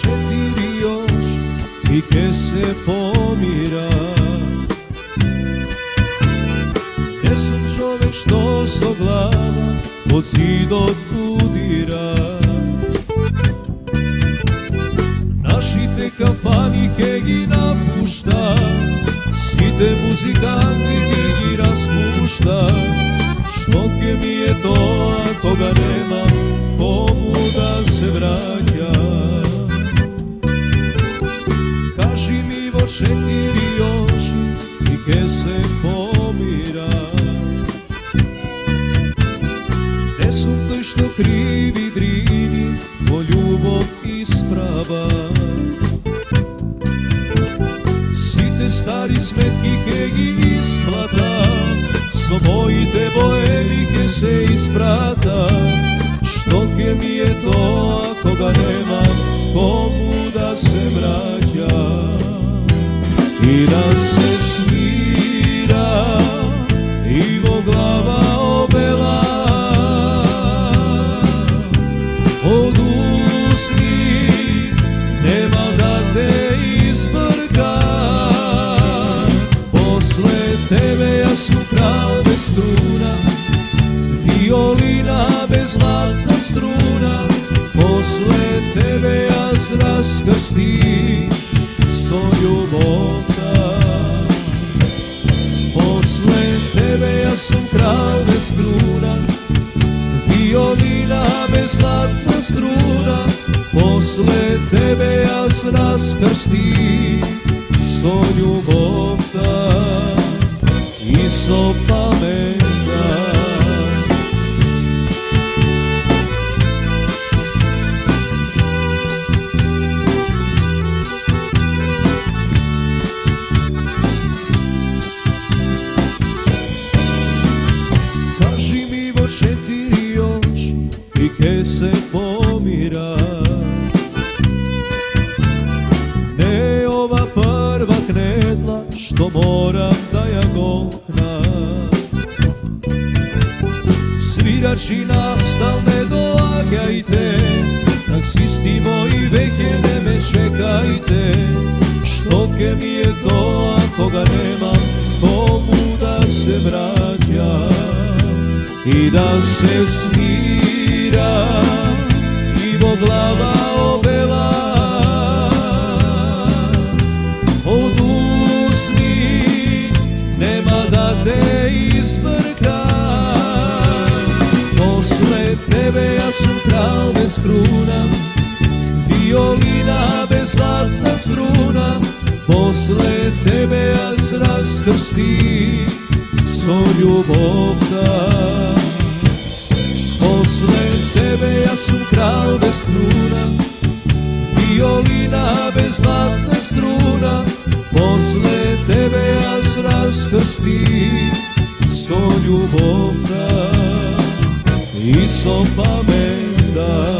Četiri još i ke se pomira. Jesam čovek što so glava pod zid odudira. Našite kafani ke gi napušta, site muzikanti ke gi raspušta. Što ke mi je to ako ga nema komu da se vraća. Kaži mi vo četiri oči i ke se pomira. Ne su to što krivi drivi vo ljubov isprava. Site stari smetki ke gi isplata, so mojite bojevi ke se isprata. Što ke mi je to ako ga nema komu da se vraća i da se svira i vo glava obela. Odusni, nema da te izbrka. Posle tebe ja sam kralj bez struna, violina bez zlatna struna. Posle tebe ja raskrsti so ljubovta. Posle tebe ja sam kralj bez kruna, violina bez zlatna struna. Posle tebe ja raskrsti so ljubovta i so pameta. Četiri oči i ke se pomira. Ne ova prva knedla što moram da ja gokna. Svirači nastal ne dolagajte, taksisti moji veke ne me čekajte. Što ke mi je to ako ga nemam komu da se vraća i da se svira i vo glava obela. Odusni, nema da te izbrka. Posle tebe ja sam kralj bez kruna, violina bez zlatna struna. Posle tebe ja raskrsti so ljubovta. Posle tebe ja sam kralj bez struna, violina bez zlatne struna. Posle tebe ja raskrsti so ljubovta i so pameta.